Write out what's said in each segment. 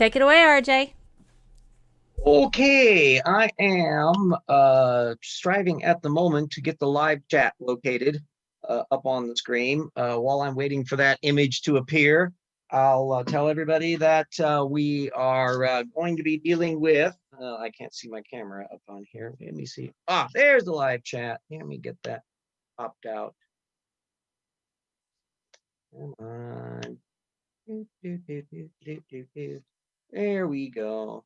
Take it away, RJ. Okay, I am striving at the moment to get the live chat located up on the screen. While I'm waiting for that image to appear, I'll tell everybody that we are going to be dealing with, I can't see my camera up on here. Let me see. Ah, there's the live chat. Let me get that popped out. Come on. There we go.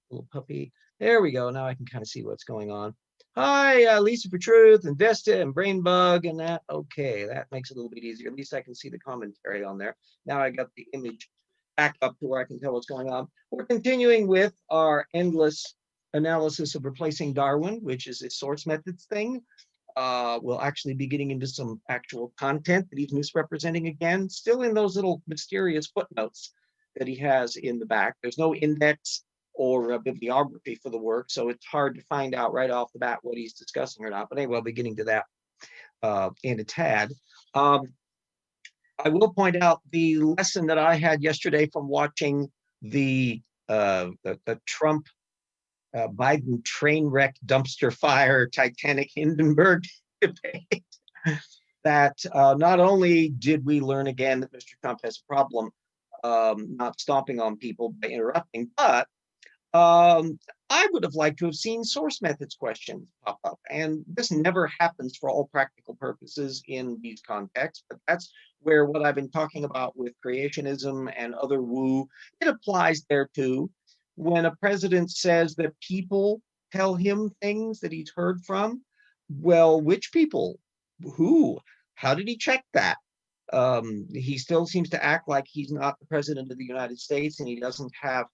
Little puppy. There we go. Now I can kind of see what's going on. Hi, Lisa for Truth, and Vesta, and Brainbug, and that. Okay, that makes it a little bit easier. At least I can see the commentary on there. Now I got the image back up to where I can tell what's going on. We're continuing with our endless analysis of replacing Darwin, which is a source methods thing. We'll actually be getting into some actual content that he's misrepresenting again, still in those little mysterious footnotes that he has in the back. There's no index or a bibliography for the work, so it's hard to find out right off the bat what he's discussing or not. But anyway, I'll be getting to that in a tad. I will point out the lesson that I had yesterday from watching the Trump Biden train wreck dumpster fire Titanic Hindenburg debate. That not only did we learn again that Mr. Trump has a problem not stomping on people by interrupting, but I would have liked to have seen source methods questions pop up. And this never happens for all practical purposes in these contexts, but that's where what I've been talking about with creationism and other woo, it applies there too. When a president says that people tell him things that he's heard from, well, which people? Who? How did he check that? He still seems to act like he's not the president of the United States and he doesn't have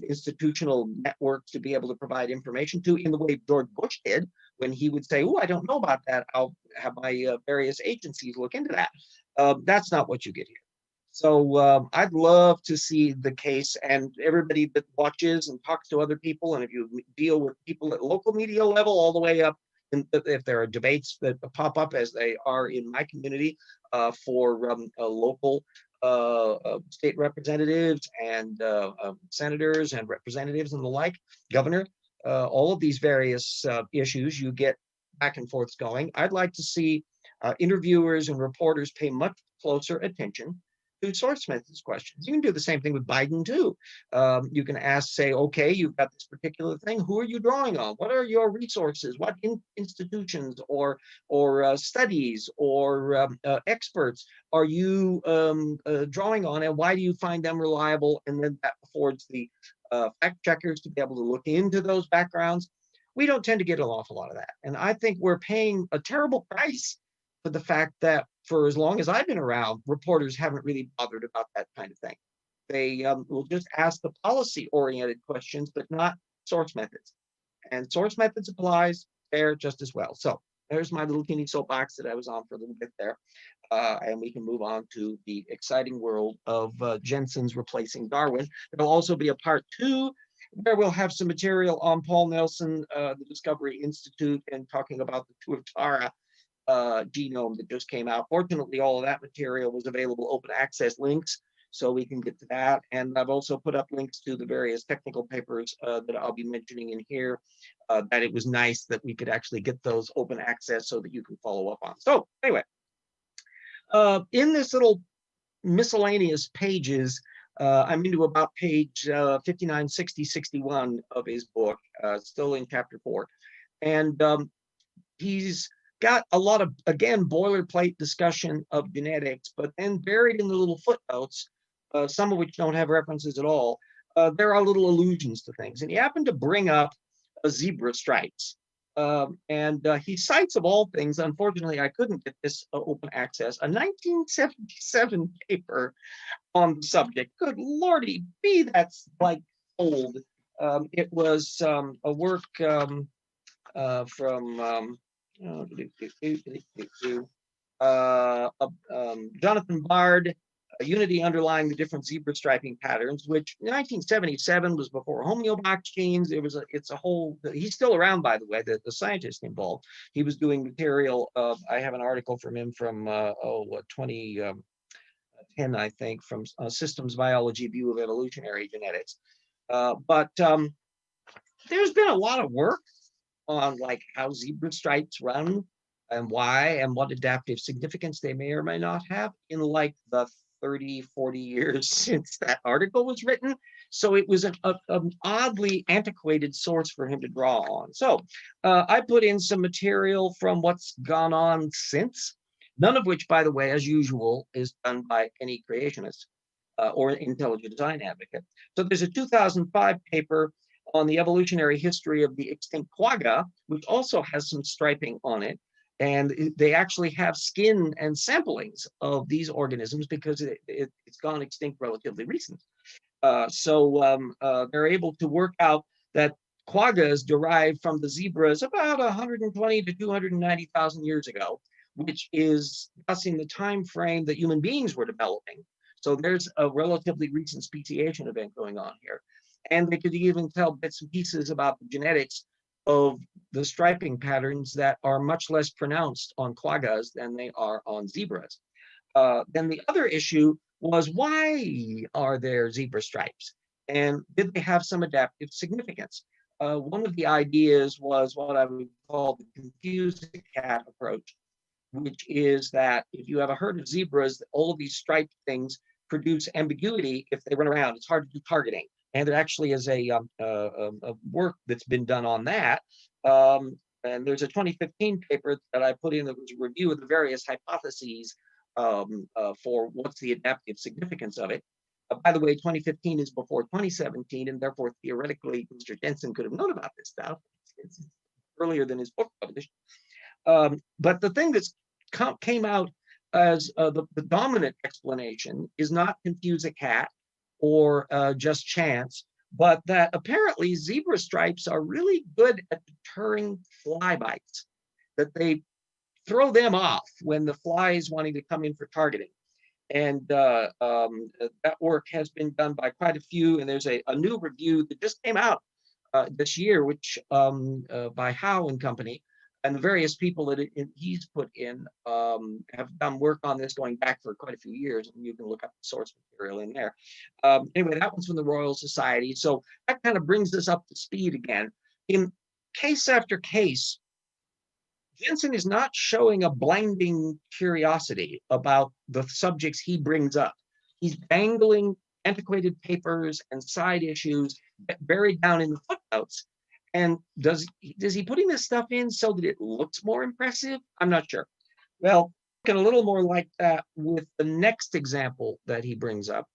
institutional networks to be able to provide information to in the way George Bush did when he would say, oh, I don't know about that. I'll have my various agencies look into that. That's not what you get here. So I'd love to see the case, and everybody that watches and talks to other people, and if you deal with people at local media level all the way up, and if there are debates that pop up as they are in my community for local state representatives and senators and representatives and the like, governor, all of these various issues, you get back and forths going. I'd like to see interviewers and reporters pay much closer attention to source methods questions. You can do the same thing with Biden too. You can ask, say, okay, you've got this particular thing. Who are you drawing on? What are your resources? What institutions or studies or experts are you drawing on, and why do you find them reliable? And then that affords the fact checkers to be able to look into those backgrounds. We don't tend to get an awful lot of that, and I think we're paying a terrible price for the fact that for as long as I've been around, reporters haven't really bothered about that kind of thing. They will just ask the policy-oriented questions, but not source methods. And source methods applies there just as well. So there's my little teeny soapbox that I was on for a little bit there. And we can move on to the exciting world of Jeanson's replacing Darwin. There'll also be a part 2 where we'll have some material on Paul Nelson, the Discovery Institute, and talking about the Tuatara genome that just came out. Fortunately, all of that material was available open access links, so we can get to that. And I've also put up links to the various technical papers that I'll be mentioning in here, that it was nice that we could actually get those open access so that you can follow up on. So anyway, in this little miscellaneous pages, I'm into about page 59, 60, 61 of his book, still in chapter 4. And he's got a lot of, again, boilerplate discussion of genetics, but then buried in the little footnotes, some of which don't have references at all, there are little allusions to things. And he happened to bring up zebra stripes. And he cites, of all things, unfortunately, I couldn't get this open access, a 1977 paper on the subject. Good lordy, that's like old. It was a work from Jonathan Bard, Unity Underlying the Different Zebra Striping Patterns, which in 1977 was before homeobox genes. It's a whole, he's still around, by the way, the scientist involved. He was doing material, I have an article from him from, 10, I think, from Systems Biology View of Evolutionary Genetics. But there's been a lot of work on like how zebra stripes run and why and what adaptive significance they may or may not have in like the 30, 40 years since that article was written. So it was an oddly antiquated source for him to draw on. So I put in some material from what's gone on since, none of which, by the way, as usual, is done by any creationist or intelligent design advocate. So there's a 2005 paper on the evolutionary history of the extinct quagga, which also has some striping on it. And they actually have skin and samplings of these organisms because it's gone extinct relatively recent. They're able to work out that quaggas derived from the zebras about 120 to 290,000 years ago, which is discussing the time frame that human beings were developing. So there's a relatively recent speciation event going on here. And they could even tell bits and pieces about the genetics of the striping patterns that are much less pronounced on quaggas than they are on zebras. Then the other issue was, why are there zebra stripes? And did they have some adaptive significance? One of the ideas was what I would call the confuse-the-cat approach, which is that if you have a herd of zebras, all of these striped things produce ambiguity if they run around. It's hard to do targeting. And there actually is a work that's been done on that. And there's a 2015 paper that I put in that was a review of the various hypotheses for what's the adaptive significance of it. By the way, 2015 is before 2017, and therefore theoretically, Mr. Jeanson could have known about this stuff. It's earlier than his book published. But the thing that came out as the dominant explanation is not confuse a cat or just chance, but that apparently zebra stripes are really good at deterring fly bites, that they throw them off when the fly is wanting to come in for targeting. And that work has been done by quite a few, and there's a new review that just came out this year, which by Howe and Company, and the various people that he's put in have done work on this going back for quite a few years, and you can look up the source material in there. Anyway, that one's from the Royal Society. So that kind of brings us up to speed again. In case after case, Jeanson is not showing a blinding curiosity about the subjects he brings up. He's dangling antiquated papers and side issues buried down in the footnotes. And does he putting this stuff in so that it looks more impressive? I'm not sure. Well, looking a little more like that with the next example that he brings up,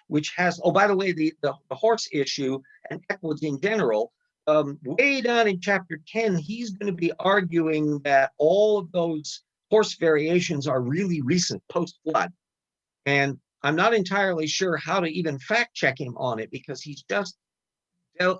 which has, oh, by the way, the horse issue and equids in general. Way down in chapter 10, he's going to be arguing that all of those horse variations are really recent, post-flood. And I'm not entirely sure how to even fact check him on it, because he's just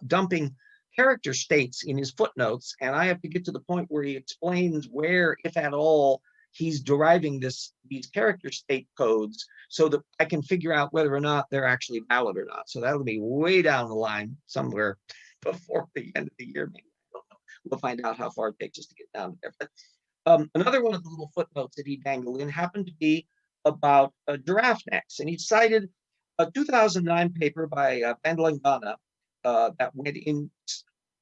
dumping character states in his footnotes. And I have to get to the point where he explains where, if at all, he's deriving these character state codes so that I can figure out whether or not they're actually valid or not. So that'll be way down the line somewhere before the end of the year, maybe. I don't know. We'll find out how far it takes us to get down there. But another one of the little footnotes that he dangled in happened to be about giraffe necks. And he cited a 2009 paper by Bandlangana that went in.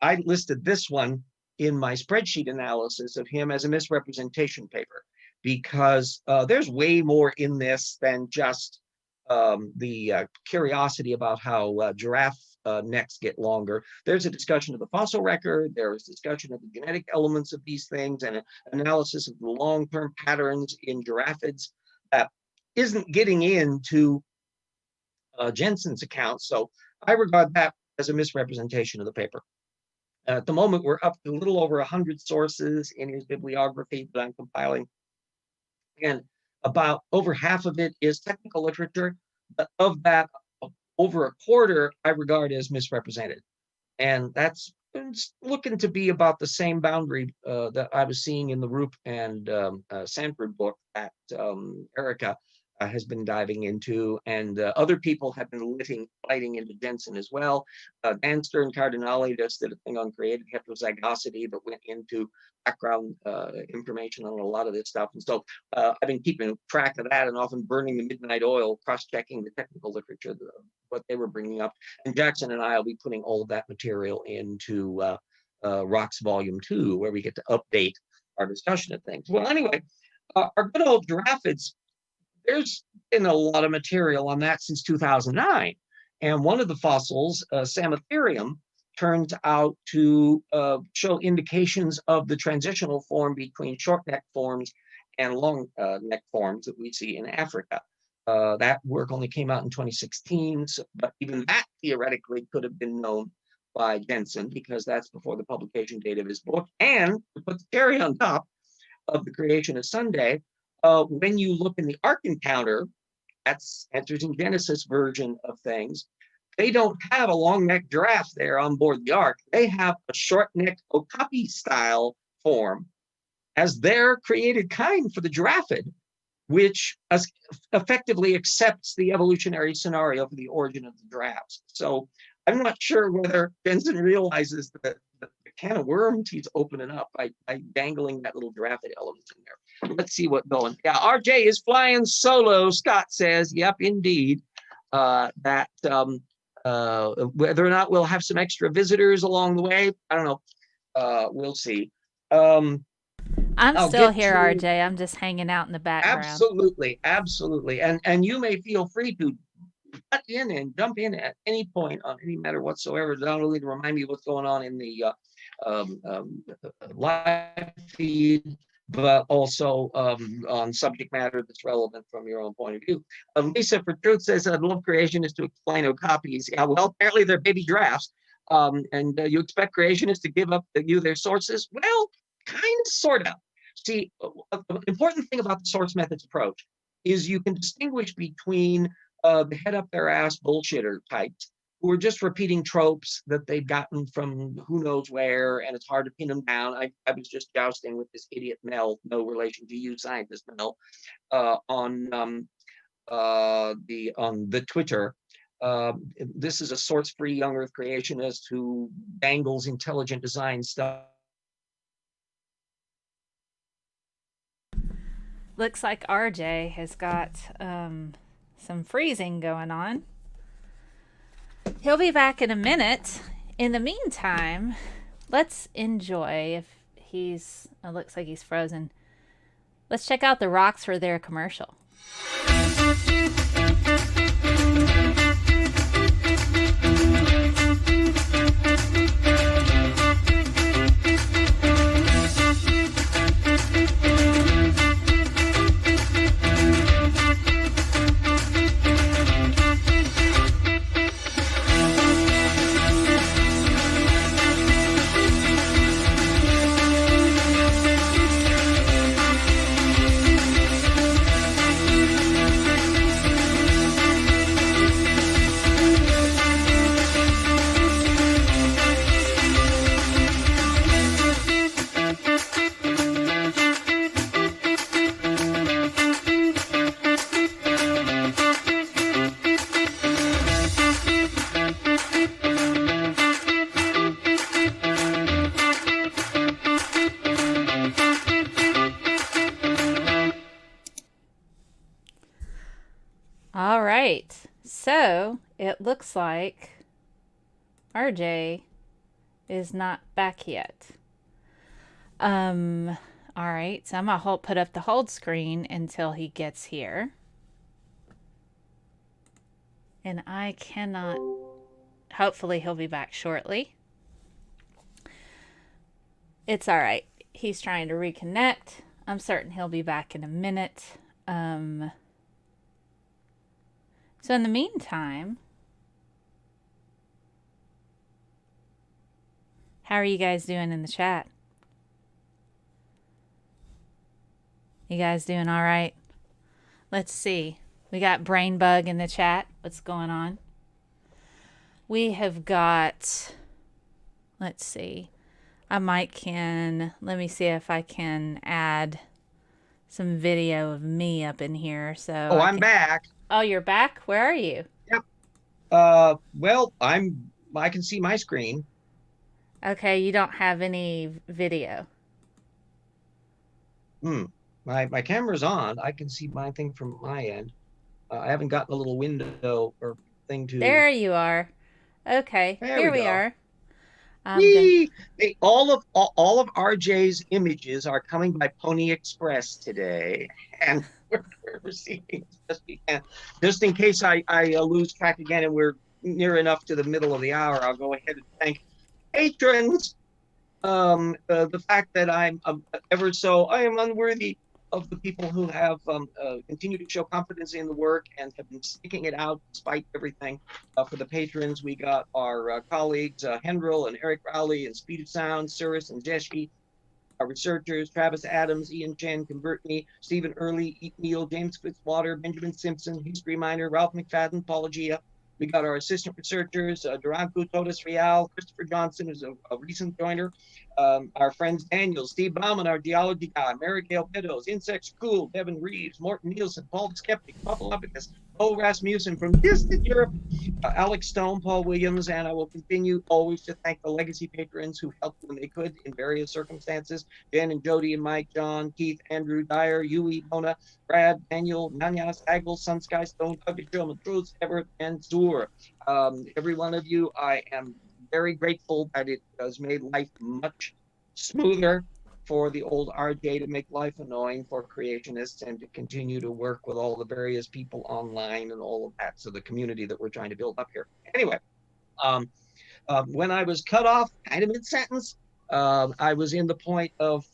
I listed this one in my spreadsheet analysis of him as a misrepresentation paper, because there's way more in this than just the curiosity about how giraffe necks get longer. There's a discussion of the fossil record. There is discussion of the genetic elements of these things and an analysis of the long-term patterns in giraffids that isn't getting into Jeanson's account. So I regard that as a misrepresentation of the paper. At the moment, we're up to a little over 100 sources in his bibliography that I'm compiling. And about over half of it is technical literature, but of that, over a quarter I regard as misrepresented. And that's looking to be about the same boundary that I was seeing in the Roop and Sanford book at Erica. has been diving into, and other people have been fighting into Jeanson as well. Dan Stern Cardinale just did a thing on creative heterozygosity that went into background information on a lot of this stuff. And so I've been keeping track of that and often burning the midnight oil, cross-checking the technical literature, what they were bringing up. And Jackson and I will be putting all of that material into Rocks Volume 2, where we get to update our discussion of things. Well, anyway, our good old Giraffids, there's been a lot of material on that since 2009. And one of the fossils, Sametherium, turns out to show indications of the transitional form between short neck forms and long neck forms that we see in Africa. That work only came out in 2016, but even that theoretically could have been known by Jeanson, because that's before the publication date of his book. And to put the cherry on top of the Creationist Sunday, when you look in the Ark Encounter, that's Answers in Genesis version of things, they don't have a long neck giraffe there on board the Ark. They have a short neck okapi style form as their created kind for the giraffid, which effectively accepts the evolutionary scenario for the origin of the giraffes. So I'm not sure whether Jeanson realizes that the can of worms he's opening up by dangling that little giraffid element in there. Let's see what's going. Yeah, RJ is flying solo, Scott says. Yep, indeed. Whether or not we'll have some extra visitors along the way, I don't know. We'll see. I'm still here, RJ. I'm just hanging out in the background. Absolutely, absolutely. And you may feel free to cut in and jump in at any point on any matter whatsoever, not only to remind me what's going on in the live feed, but also on subject matter that's relevant from your own point of view. Lisa for Truth says, I'd love creationists to explain okapies. Yeah, well, apparently they're baby giraffes. And you expect creationists to give up you their sources? Well, kind of, sort of. See, the important thing about the source methods approach is you can distinguish between the head up their ass bullshitter types who are just repeating tropes that they've gotten from who knows where, and it's hard to pin them down. I was just jousting with this idiot Mel, no relation to you, scientist Mel, on the Twitter. This is a source-free young Earth creationist who dangles intelligent design stuff. Looks like RJ has got some freezing going on. He'll be back in a minute. In the meantime, let's enjoy, if he's, it looks like he's frozen. Let's check out the rocks for their commercial. All right, so it looks like RJ is not back yet. All right, so I'm gonna put up the hold screen until he gets here. And I cannot, hopefully he'll be back shortly. It's all right. He's trying to reconnect. I'm certain he'll be back in a minute. So in the meantime, how are you guys doing in the chat? You guys doing all right? Let's see. We got Brain Bug in the chat. What's going on? We have got, let's see. Let me see if I can add some video of me up in here, so Oh, I I'm can. back. Oh, you're back? Where are you? Yep. Well, I can see my screen. Okay, you don't have any video. Hmm. My camera's on. I can see my thing from my end. I haven't gotten a little window or thing to. There you are. Okay, There here we we go. are. I'm good. Yee! All of RJ's images are coming by Pony Express today, and we're receiving as best we can. Just in case I lose track again, and we're near enough to the middle of the hour, I'll go ahead and thank patrons. The fact that I'm ever so I am unworthy of the people who have continued to show confidence in the work and have been sticking it out despite everything. For the patrons, we got our colleagues Hendril and Eric Rowley and Speed of Sound, Cirrus and Jeshi. Our researchers, Travis Adams, Ian Chen, Convert Me, Stephen Early, Eat Neal, James Fitzwater, Benjamin Simpson, History Miner, Ralph McFadden, Paula Gia. We got our assistant researchers, Duranco, Totus Real, Christopher Johnson is a recent joiner. Our friends Daniel, Steve Bauman, our geology guy, Mary Gail Meadows, Insects Cool, Devin Reeves, Morton Nielsen, Paul the Skeptic, Paul Epicus, Bo Rasmussen from distant Europe, Alex Stone, Paul Williams, and I will continue always to thank the legacy patrons who helped when they could in various circumstances. Jen and Jody and Mike, John, Keith, Andrew, Dyer, Yui, Mona, Brad, Daniel, Nanyas, Agel, Sunsky, Stone, Doug, Sherman, Truth, Everett, and Zur. Every one of you, I am very grateful that it has made life much smoother for the old RJ to make life annoying for creationists and to continue to work with all the various people online and all of that. So the community that we're trying to build up here. Anyway, when I was cut off kind of mid-sentence, I was in the point of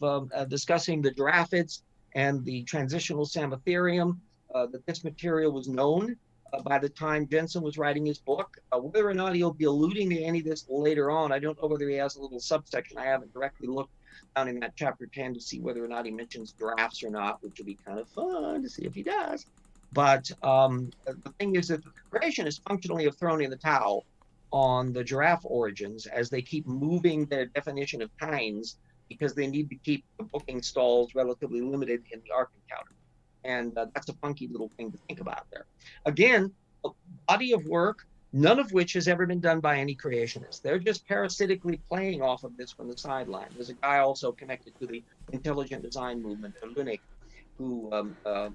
discussing the giraffids and the transitional Samotherium, that this material was known by the time Jeanson was writing his book. Whether or not he'll be alluding to any of this later on, I don't know whether he has a little subsection. I haven't directly looked down in that chapter 10 to see whether or not he mentions giraffes or not, which would be kind of fun to see if he does. But the thing is that the creationists functionally have thrown in the towel on the giraffe origins as they keep moving their definition of kinds because they need to keep the booking stalls relatively limited in the arc encounter. And that's a funky little thing to think about there. Again, a body of work, none of which has ever been done by any creationist. They're just parasitically playing off of this from the sideline. There's a guy also connected to the intelligent design movement, Lunik, who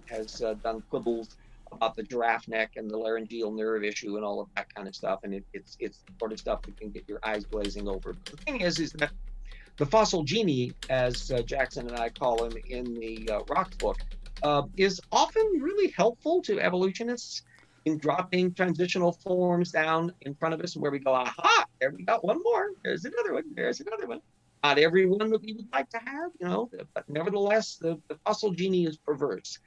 has done quibbles about the giraffe neck and the laryngeal nerve issue and all of that kind of stuff. And it's the sort of stuff that can get your eyes glazing over. But the thing is that the fossil genie, as Jackson and I call him in the Rocks book, is often really helpful to evolutionists in dropping transitional forms down in front of us and where we go, aha, there we got one more. There's another one. There's another one. Not every one that we would like to have, but nevertheless, the fossil genie is perverse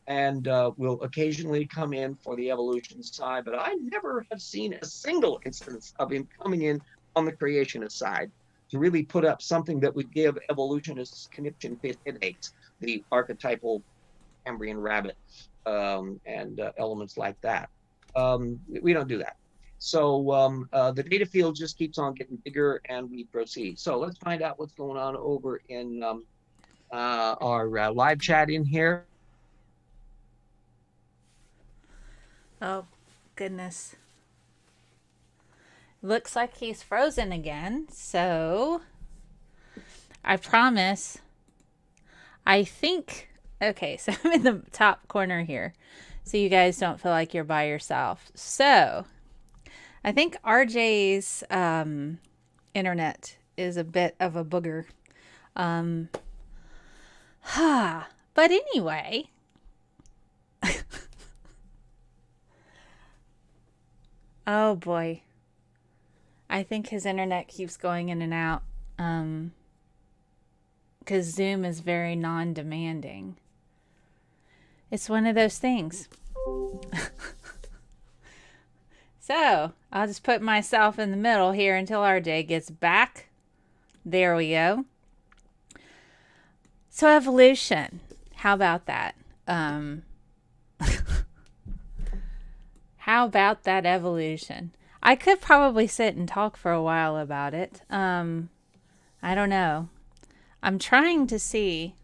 and will occasionally come in for the evolution side. But I never have seen a single instance of him coming in on the creationist side to really put up something that would give evolutionists conniption fit headaches, the archetypal Cambrian rabbit and elements like that. We don't do that. So the data field just keeps on getting bigger and we proceed. So let's find out what's going on over in our live chat in here. Oh, goodness. Looks like he's frozen again. So I promise. I think. Okay, so I'm in the top corner here. So you guys don't feel like you're by yourself. So I think RJ's internet is a bit of a booger. But anyway. Oh boy. I think his internet keeps going in and out. Because Zoom is very non-demanding. It's one of those things. So, I'll just put myself in the middle here until RJ gets back. There we go. So, evolution. How about that? How about that evolution? I could probably sit and talk for a while about it. I don't know. I'm trying to see.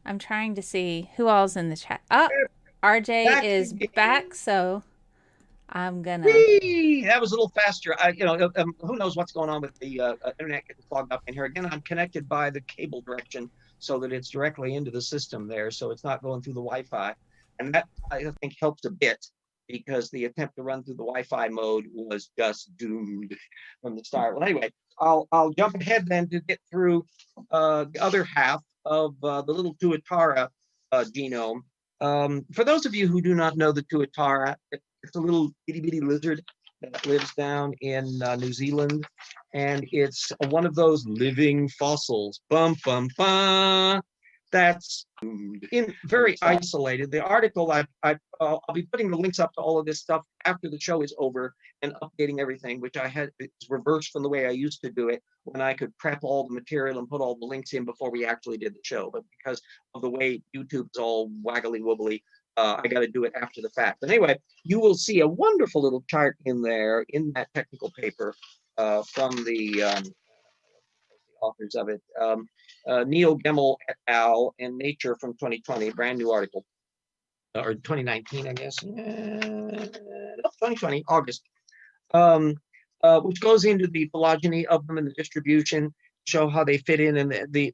I'm trying to see who all's in the chat. Oh, RJ Back is again. back, so I'm gonna. Whee! That was a little faster. Who knows what's going on with the internet getting clogged up in here. Again, I'm connected by the cable direction so that it's directly into the system there, so it's not going through the Wi-Fi. And that, I think, helps a bit because the attempt to run through the Wi-Fi mode was just doomed from the start. Well, anyway, I'll jump ahead then to get through the other half of the little tuatara genome. For those of you who do not know the tuatara, it's a little itty bitty lizard that lives down in New Zealand, and it's one of those living fossils. Bum bum bum. That's very isolated. The article I'll be putting the links up to all of this stuff after the show is over and updating everything, which I had it's reversed from the way I used to do it when I could prep all the material and put all the links in before we actually did the show. But because of the way YouTube's all waggly wobbly, I got to do it after the fact. But anyway, you will see a wonderful little chart in there in that technical paper from the authors of it, Neil Gemmell et al. In Nature from 2020, brand new article, or 2019, I guess. 2020, August, which goes into the phylogeny of them and the distribution, show how they fit in. And the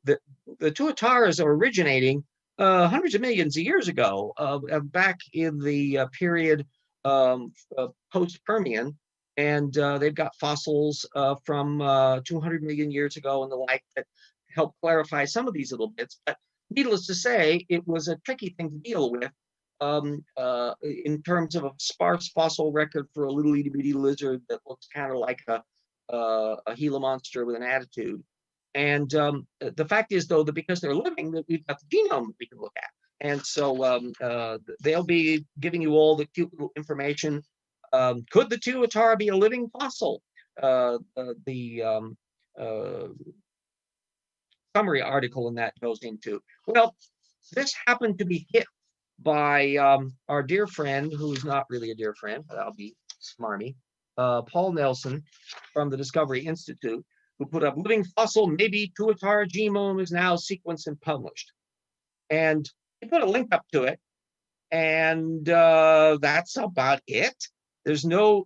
tuataras are originating hundreds of millions of years ago, back in the period post-Permian. And they've got fossils from 200 million years ago and the like that help clarify some of these little bits. But needless to say, it was a tricky thing to deal with in terms of a sparse fossil record for a little itty bitty lizard that looks kind of like a Gila monster with an attitude. And the fact is, though, that because they're living, that we've got the genome that we can look at. And so they'll be giving you all the cute little information. Could the tuatara be a living fossil? The summary article in that goes into. Well, this happened to be hit by our dear friend, who's not really a dear friend, but I'll be smarmy, Paul Nelson from the Discovery Institute, who put up living fossil, maybe tuatara genome is now sequenced and published. And he put a link up to it, and that's about it. There's no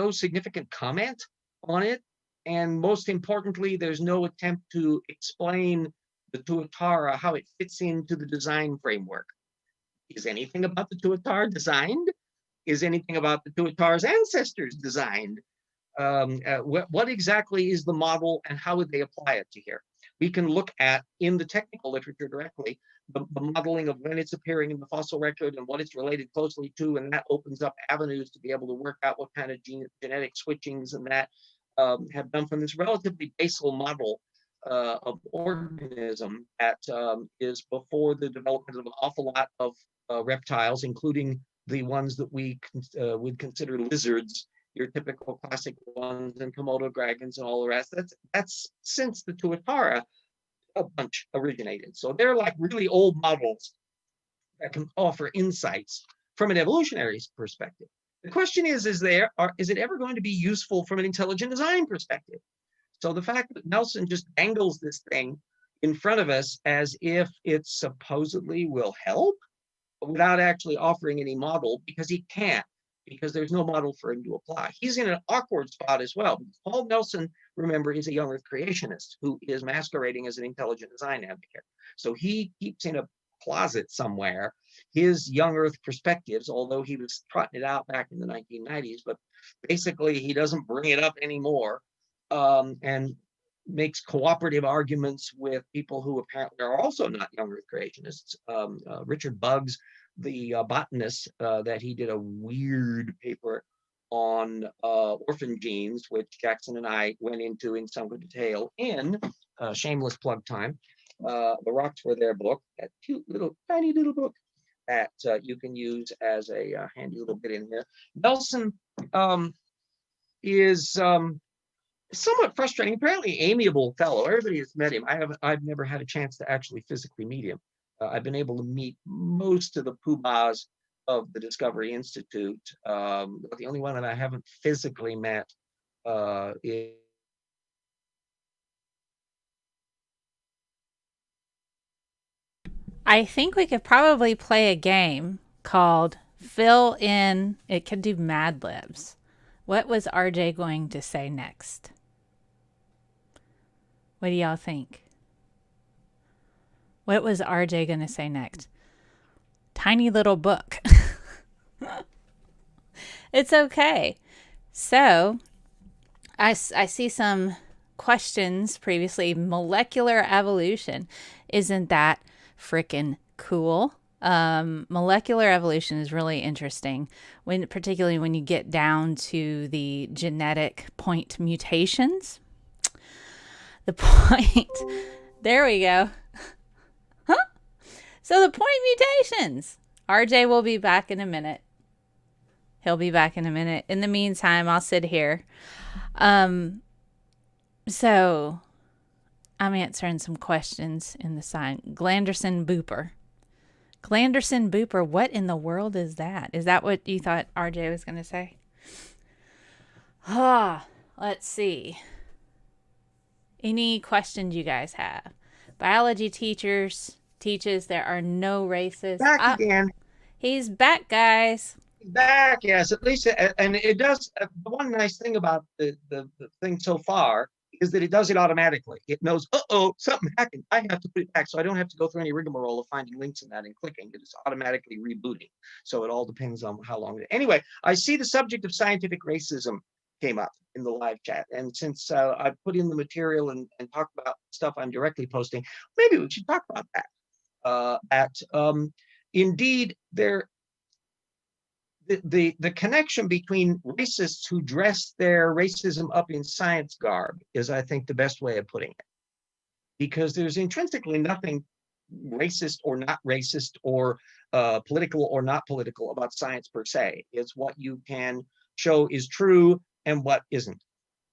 significant comment on it, and most importantly, there's no attempt to explain the tuatara, how it fits into the design framework. Is anything about the tuatara designed? Is anything about the tuatara's ancestors designed? What exactly is the model, and how would they apply it to here? We can look at, in the technical literature directly, the modeling of when it's appearing in the fossil record and what it's related closely to, and that opens up avenues to be able to work out what kind of genetic switchings and that have done from this relatively basal model of organism that is before the development of an awful lot of reptiles, including the ones that we would consider lizards, your typical classic ones, and Komodo dragons and all the rest. That's since the tuatara a bunch originated. So they're like really old models that can offer insights from an evolutionary perspective. The question is it ever going to be useful from an intelligent design perspective? So the fact that Nelson just angles this thing in front of us as if it supposedly will help, but without actually offering any model, because he can't, because there's no model for him to apply. He's in an awkward spot as well. Paul Nelson, remember, is a young earth creationist who is masquerading as an intelligent design advocate. So he keeps in a closet somewhere his young earth perspectives, although he was trotting it out back in the 1990s, but basically he doesn't bring it up anymore, and makes cooperative arguments with people who apparently are also not young earth creationists. Richard Buggs, the botanist, that he did a weird paper on orphan genes, which Jackson and I went into in some good detail in shameless plug time. The Rocks Were Their book, that cute little tiny little book that you can use as a handy little bit in here. Nelson is somewhat frustrating, apparently amiable fellow. Everybody has met him. I've never had a chance to actually physically meet him. I've been able to meet most of the poobahs of the Discovery Institute. But the only one that I haven't physically met is I think we could probably play a game called Fill In. It could do Mad Libs. What was RJ going to say next? What do y'all think? What was RJ going to say next? Tiny little book. It's okay. So, I see some questions previously. Molecular evolution. Isn't that freaking cool? Molecular evolution is really interesting, particularly when you get down to the genetic point mutations. The point, there we go. Huh? So the point mutations. RJ will be back in a minute. He'll be back in a minute. In the meantime, I'll sit here. So I'm answering some questions in the sign. Glanderson Booper. Glanderson Booper, what in the world is that? Is that what you thought RJ was going to say? Let's see. Any questions you guys have? Biology teaches there are no races. Back again. He's back, guys. Back, yes, at least, and it does. The one nice thing about the thing so far is that it does it automatically. It knows, something happened. I have to put it back, so I don't have to go through any rigmarole of finding links in that and clicking. It is automatically rebooting. So it all depends on how long. Anyway, I see the subject of scientific racism came up in the live chat, and since I put in the material and talked about stuff I'm directly posting, maybe we should talk about that. Indeed, the connection between racists who dress their racism up in science garb is, I think, the best way of putting it. Because there's intrinsically nothing racist or not racist or political or not political about science per se. It's what you can show is true and what isn't.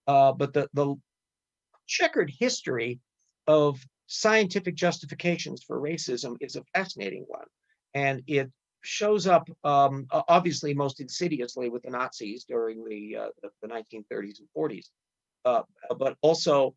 But the checkered history of scientific justifications for racism is a fascinating one. And it shows up obviously most insidiously with the Nazis during the 1930s and 40s, but also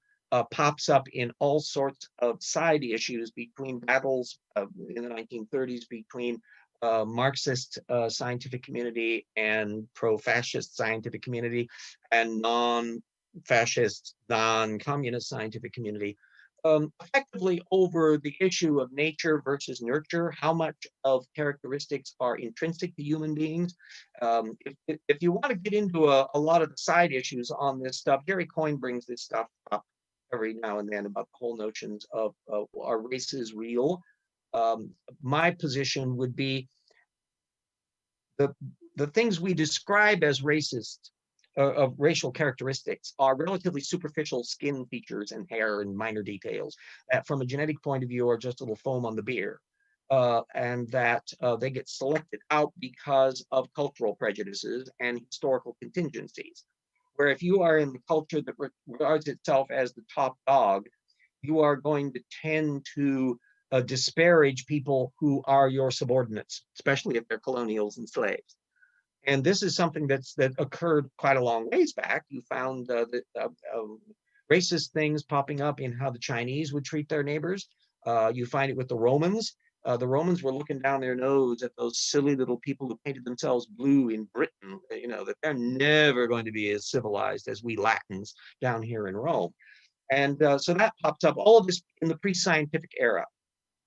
pops up in all sorts of side issues between battles in the 1930s between Marxist scientific community and pro-fascist scientific community and non-fascist, non-communist scientific community. Effectively over the issue of nature versus nurture, how much of characteristics are intrinsic to human beings. If you want to get into a lot of the side issues on this stuff, Gary Coyne brings this stuff up every now and then about the whole notions of are races real? My position would be the things we describe as racist of racial characteristics are relatively superficial skin features and hair and minor details that from a genetic point of view are just a little foam on the beer. And that they get selected out because of cultural prejudices and historical contingencies. Where if you are in the culture that regards itself as the top dog, you are going to tend to disparage people who are your subordinates, especially if they're colonials and slaves. And this is something that occurred quite a long ways back. You found racist things popping up in how the Chinese would treat their neighbors. You find it with the Romans. The Romans were looking down their nose at those silly little people who painted themselves blue in Britain, that they're never going to be as civilized as we Latins down here in Rome. And so that pops up, all of this in the pre-scientific era.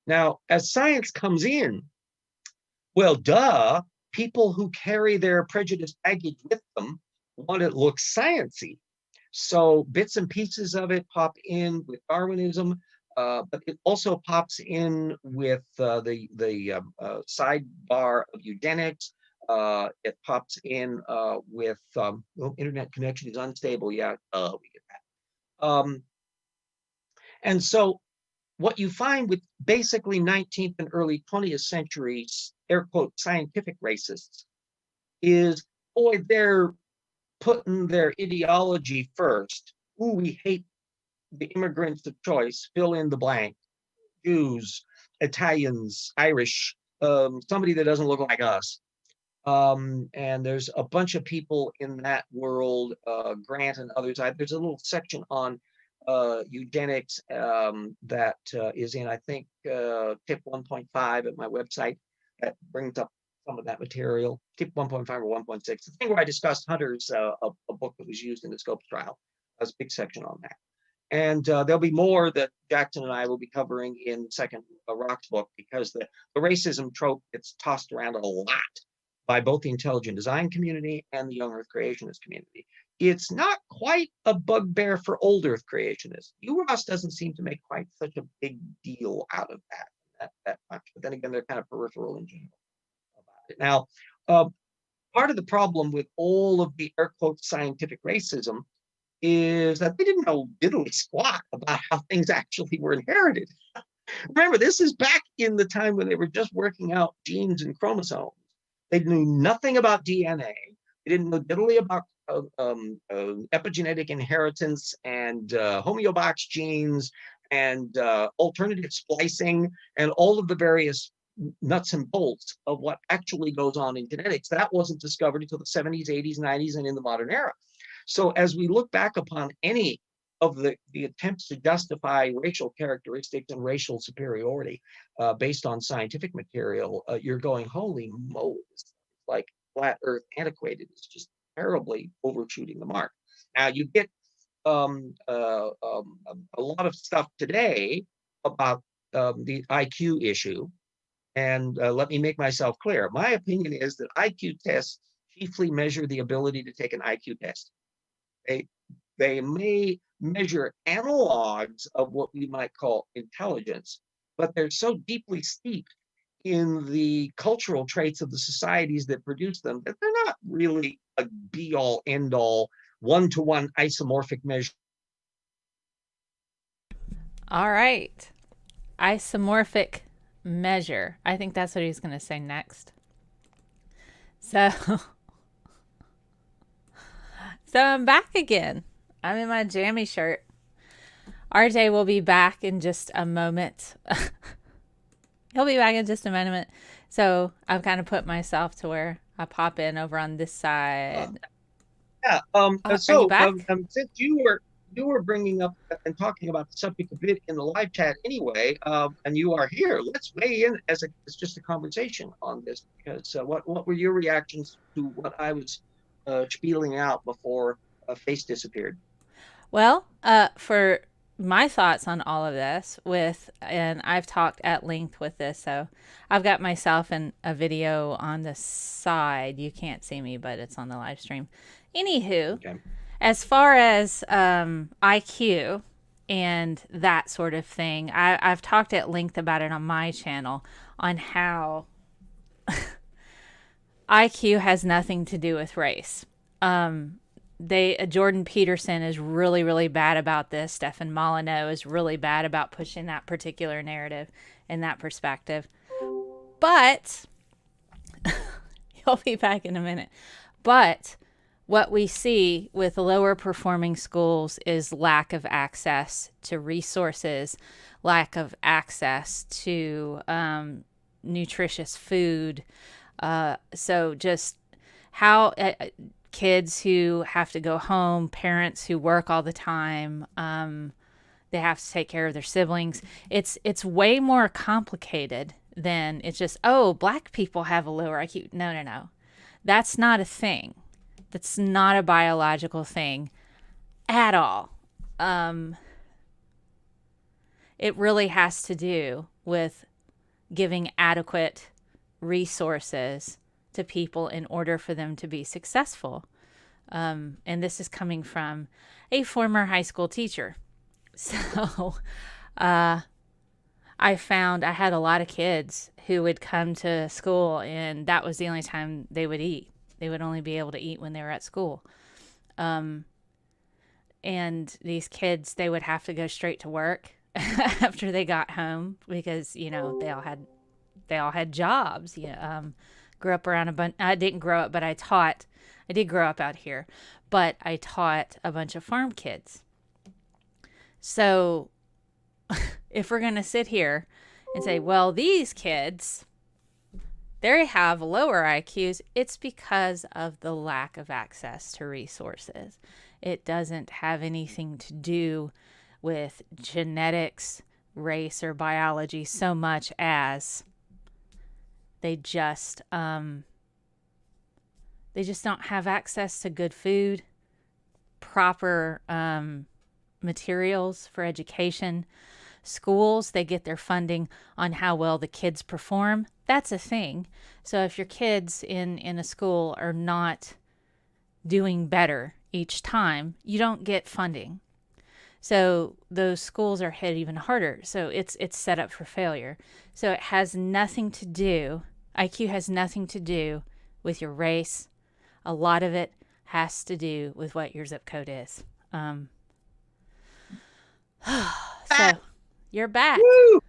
Now, as science comes in, well, people who carry their prejudice baggage with them want it to look sciencey. So bits and pieces of it pop in with Darwinism, but it also pops in with the sidebar of eugenics. It pops in with internet connection is unstable. Yeah, we get that. And so what you find with basically 19th and early 20th century, air quote, scientific racists is, boy, they're putting their ideology first. Ooh, we hate the immigrants of choice, fill in the blank, Jews, Italians, Irish, somebody that doesn't look like us. And there's a bunch of people in that world, Grant and others. There's a little section on eugenics that is in, I think, tip 1.5 at my website that brings up some of that material. Tip 1.5 or 1.6, the thing where I discussed Hunter's a book that was used in the Scopes trial. There's a big section on that. And there'll be more that Jackson and I will be covering in second Rock's book, because the racism trope gets tossed around a lot by both the intelligent design community and the young Earth creationist community. It's not quite a bugbear for old Earth creationists. Ross doesn't seem to make quite such a big deal out of that much. But then again, they're kind of peripheral in general about it. Now, part of the problem with all of the air quotes scientific racism is that they didn't know diddly squat about how things actually were inherited. Remember, this is back in the time when they were just working out genes and chromosomes. They knew nothing about DNA. They didn't know diddly about epigenetic inheritance and homeobox genes and alternative splicing and all of the various nuts and bolts of what actually goes on in genetics. That wasn't discovered until the 70s, 80s, 90s, and in the modern era. So as we look back upon any of the attempts to justify racial characteristics and racial superiority based on scientific material, you're going, holy moly, like flat earth antiquated. It's just terribly overshooting the mark. Now you get a lot of stuff today about the IQ issue. And let me make myself clear. My opinion is that IQ tests chiefly measure the ability to take an IQ test. They may measure analogs of what we might call intelligence, but they're so deeply steeped in the cultural traits of the societies that produce them that they're not really a be-all, end-all, one-to-one isomorphic measure. All right. Isomorphic measure. I think that's what he's going to say next. So I'm back again. I'm in my jammy shirt. RJ will be back in just a moment. He'll be back in just a moment. So I've kind of put myself to where I pop in over on this side. So since you were bringing up and talking about the subject a bit in the live chat anyway, and you are here, let's weigh in as just a conversation on this, because what were your reactions to what I was spieling out before Face disappeared? Well, for my thoughts on all of this and I've talked at length with this, so I've got myself in a video on the side. You can't see me, but it's on the live stream. Anywho, okay. As far as IQ and that sort of thing, I've talked at length about it on my channel on how IQ has nothing to do with race. Jordan Peterson is really, really bad about this. Stefan Molyneux is really bad about pushing that particular narrative and that perspective. But he'll be back in a minute. But what we see with lower performing schools is lack of access to resources, lack of access to nutritious food. So just how kids who have to go home, parents who work all the time, they have to take care of their siblings. It's way more complicated than it's just, oh, black people have a lower IQ. No. That's not a thing. That's not a biological thing at all. It really has to do with giving adequate resources to people in order for them to be successful. And this is coming from a former high school teacher. So I found I had a lot of kids who would come to school and that was the only time they would eat. They would only be able to eat when they were at school. And these kids, they would have to go straight to work after they got home because, they all had jobs. Grew up around a bunch. I didn't grow up, but I did grow up out here, but I taught a bunch of farm kids. So if we're going to sit here and say, well, these kids, they have lower IQs, it's because of the lack of access to resources. It doesn't have anything to do with genetics, race, or biology so much as they just don't have access to good food, proper materials for education. Schools, they get their funding on how well the kids perform. That's a thing. So if your kids in a school are not doing better each time, you don't get funding. So those schools are hit even harder. So it's set up for failure. So it has nothing to do, IQ has nothing to do with your race. A lot of it has to do with what your zip code is. So you're back. Woo!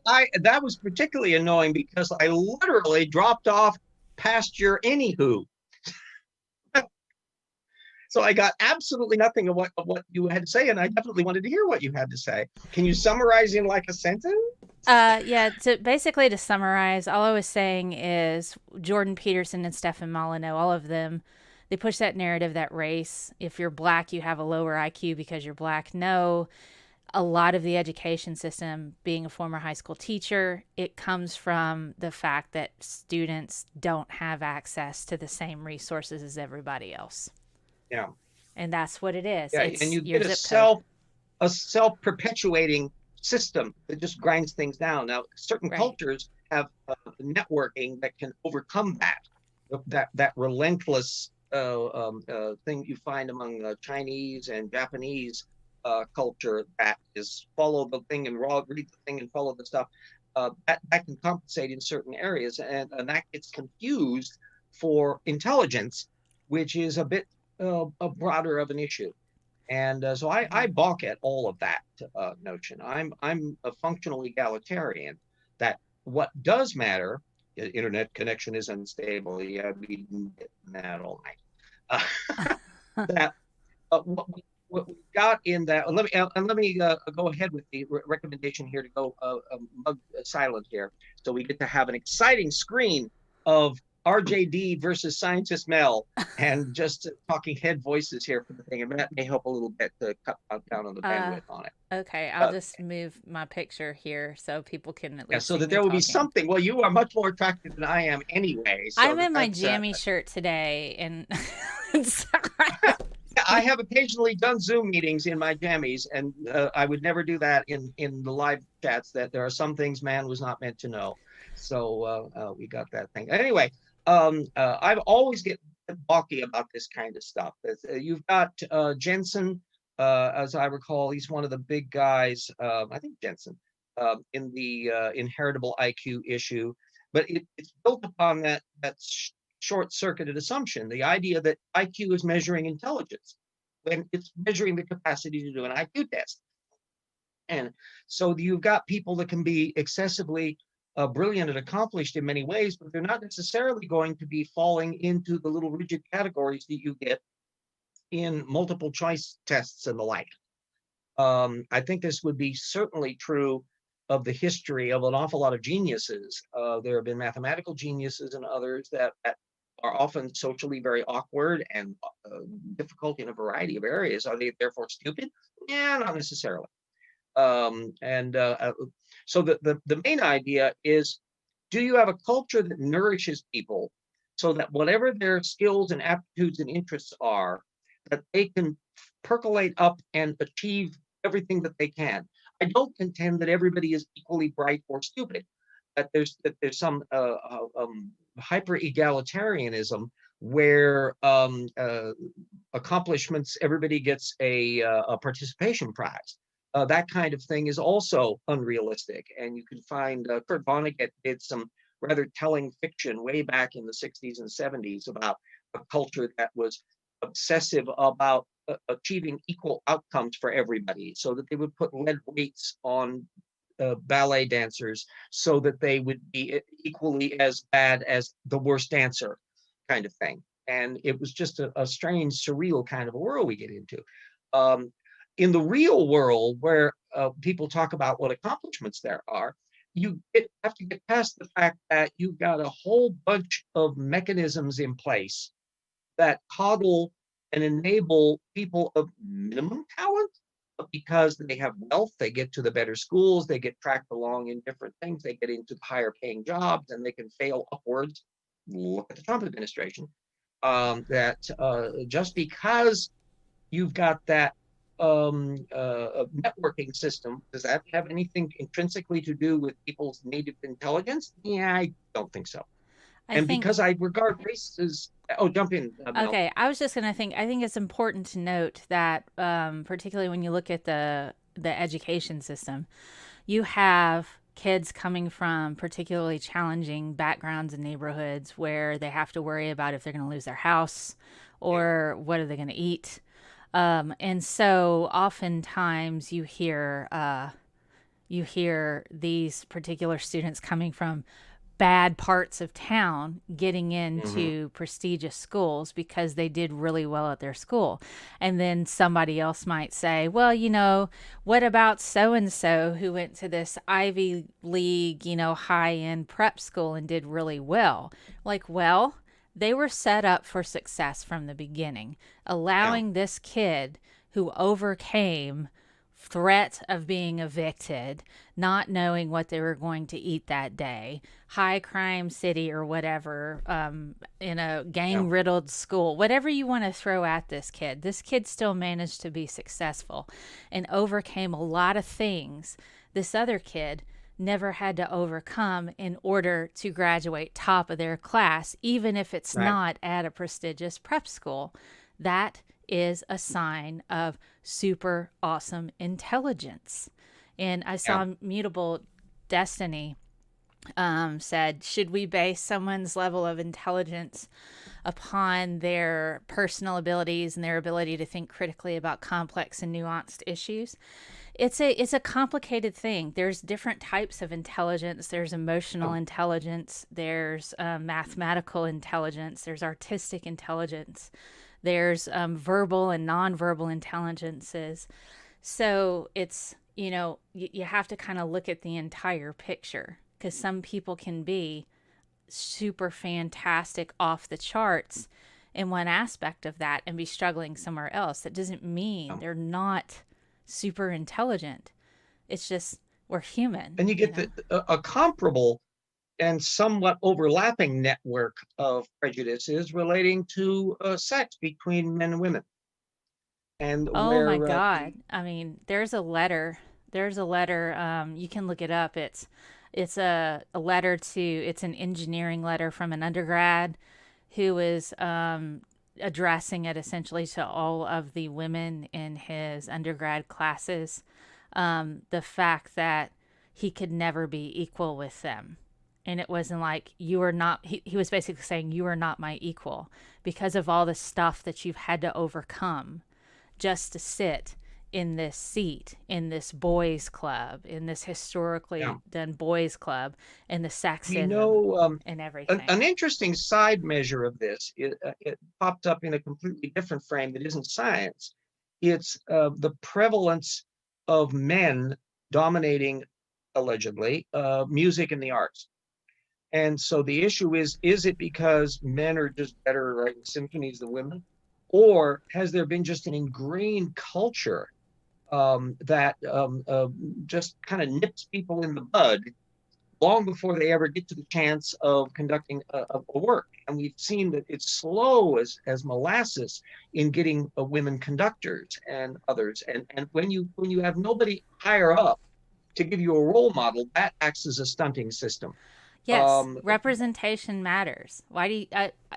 That was particularly annoying because I literally dropped off past your anywho. So I got absolutely nothing of what you had to say, and I definitely wanted to hear what you had to say. Can you summarize in like a sentence? Yeah, basically to summarize, all I was saying is Jordan Peterson and Stefan Molyneux, all of them, they push that narrative that race, if you're black, you have a lower IQ because you're black. No, a lot of the education system, being a former high school teacher, it comes from the fact that students don't have access to the same resources as everybody else. Yeah. And that's what it is. Yeah, it's and you your get zip a self-perpetuating system that just grinds things down. Now, certain cultures have networking that can overcome that relentless thing you find among Chinese and Japanese culture that is follow the thing and read the thing and follow the stuff. That can compensate in certain areas, and that gets confused for intelligence, which is a bit broader of an issue. And so I balk at all of that notion. I'm a functional egalitarian. That what does matter, internet connection is unstable. Yeah, we've been getting that all night. That what we got in that. Let me go ahead with the recommendation here to go mug silent here, so we get to have an exciting screen of RJD versus Scientist Mel, and just talking head voices here for the thing, and that may help a little bit to cut down on the bandwidth on it. Okay, I'll just move my picture here so people can at least so see that me there will talking. be something. Well, you are much more attractive than I am anyway. So I'm in my jammy shirt today, and I have occasionally done Zoom meetings in my jammies, and I would never do that in the live chats. That there are some things man was not meant to know. So we got that thing. Anyway, I've always get balky about this kind of stuff. You've got Jeanson, as I recall, he's one of the big guys. I think Jeanson in the inheritable IQ issue, but it's built upon that short-circuited assumption, the idea that IQ is measuring intelligence when it's measuring the capacity to do an IQ test. And so you've got people that can be excessively brilliant and accomplished in many ways, but they're not necessarily going to be falling into the little rigid categories that you get in multiple choice tests and the like. I think this would be certainly true of the history of an awful lot of geniuses. There have been mathematical geniuses and others that are often socially very awkward and difficult in a variety of areas. Are they therefore stupid? Yeah, not necessarily. So the main idea is, do you have a culture that nourishes people so that whatever their skills and aptitudes and interests are, that they can percolate up and achieve everything that they can? I don't contend that everybody is equally bright or stupid, that there's some hyper egalitarianism where accomplishments, everybody gets a participation prize. That kind of thing is also unrealistic. And you can find Kurt Vonnegut did some rather telling fiction way back in the 60s and 70s about a culture that was obsessive about achieving equal outcomes for everybody, so that they would put lead weights on ballet dancers so that they would be equally as bad as the worst dancer, kind of thing. And it was just a strange, surreal kind of a world we get into. In the real world, where people talk about what accomplishments there are, you have to get past the fact that you've got a whole bunch of mechanisms in place that coddle and enable people of minimum talent But because they have wealth, they get to the better schools, they get tracked along in different things, they get into higher paying jobs, and they can fail upwards. Look at the Trump administration. That just because you've got that networking system, does that have anything intrinsically to do with people's native intelligence? Yeah, I don't think so. I And think because I regard race as, oh, jump in, Mel. okay, I was just gonna think. I think it's important to note that, particularly when you look at the education system, you have kids coming from particularly challenging backgrounds and neighborhoods where they have to worry about if they're going to lose their house Yeah. or what are they going to eat. And so oftentimes you hear these particular students coming from bad parts of town getting Mm-hmm. into prestigious schools because they did really well at their school. And then somebody else might say, well, what about so and so who went to this Ivy League, high end prep school and did really well? Like, well, they were set up for success from the beginning, Yeah. allowing this kid who overcame threat of being evicted, not knowing what they were going to eat that day, high crime city or whatever, in a Yeah. gang riddled school, whatever you want to throw at this kid still managed to be successful and overcame a lot of things this other kid never had to overcome in order to graduate top of their class, even if it's Right. not at a prestigious prep school. That is a sign of super awesome intelligence. And I Yeah. saw Mutable Destiny said, should we base someone's level of intelligence upon their personal abilities and their ability to think critically about complex and nuanced issues? It's a complicated thing. There's different types of intelligence. There's emotional Oh, intelligence. There's mathematical intelligence. There's artistic intelligence. There's verbal and nonverbal intelligences. So it's, you have to kind of look at the entire picture because some people can be super fantastic off the charts in one aspect of that and be struggling somewhere else. That doesn't mean yeah. they're not super intelligent. It's just we're human, And you get a comparable and somewhat overlapping network of prejudices relating to sex between men and women, and Oh my where God. the I mean, there's a letter. There's a letter. You can look it up. It's a letter to. It's an engineering letter from an undergrad who is addressing it essentially to all of the women in his undergrad classes. The fact that he could never be equal with them. And it wasn't like you are not, he was basically saying, you are not my equal because of all the stuff that you've had to overcome just to sit in this seat in this boys club, in this yeah. historically done boys club, and the We sexism know and an everything. interesting side measure of this. It popped up in a completely different frame that isn't science. It's the prevalence of men dominating, allegedly, music and the arts. And so the issue is it because men are just better at writing symphonies than women? Or has there been just an ingrained culture that just kind of nips people in the bud long before they ever get to the chance of conducting a work? And we've seen that it's slow as molasses in getting women conductors and others. And when you have nobody higher up to give you a role model, that acts as a stunting system. Yes, Um, representation matters. Why do you,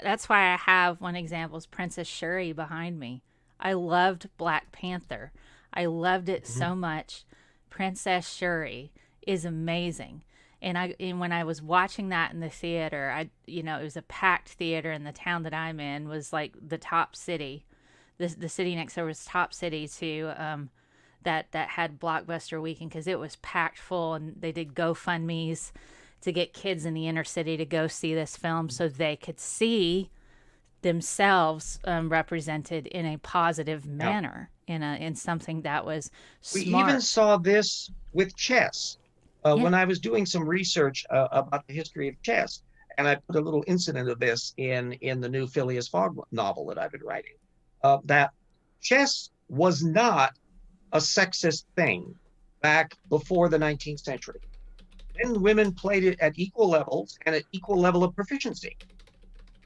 that's why I have one example is Princess Shuri behind me. I loved Black Panther. I loved it mhm. so much. Princess Shuri is amazing. And when I was watching that in the theater, it was a packed theater, and the town that I'm in was like the top city. The city next door was top city to that had Blockbuster weekend because it was packed full, and they did GoFundMe's to get kids in the inner city to go see this film so they could see themselves represented in a positive Yeah. manner in something that was We even smart. saw this with chess. Yeah. When I was doing some research about the history of chess, and I put a little incident of this in the new Phileas Fogg novel that I've been writing, that chess was not a sexist thing back before the 19th century. Men and women played it at equal levels and at equal level of proficiency.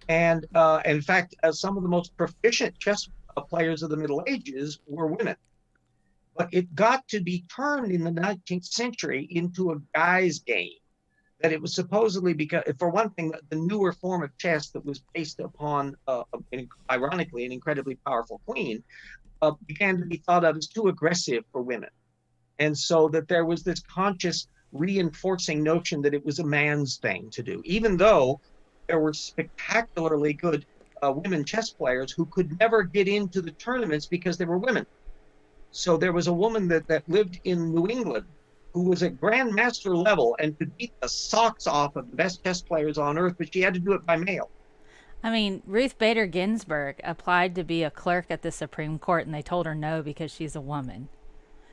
And in fact, some of the most proficient chess players of the Middle Ages were women. But it got to be turned in the 19th century into a guy's game. That it was supposedly because, for one thing, the newer form of chess that was based upon, ironically, an incredibly powerful queen, began to be thought of as too aggressive for women. And so that there was this conscious reinforcing notion that it was a man's thing to do, even though there were spectacularly good women chess players who could never get into the tournaments because they were women. So there was a woman that lived in New England who was at grandmaster level and could beat the socks off of the best chess players on earth, but she had to do it by mail. I mean, Ruth Bader Ginsburg applied to be a clerk at the Supreme Court, and they told her no because she's a woman.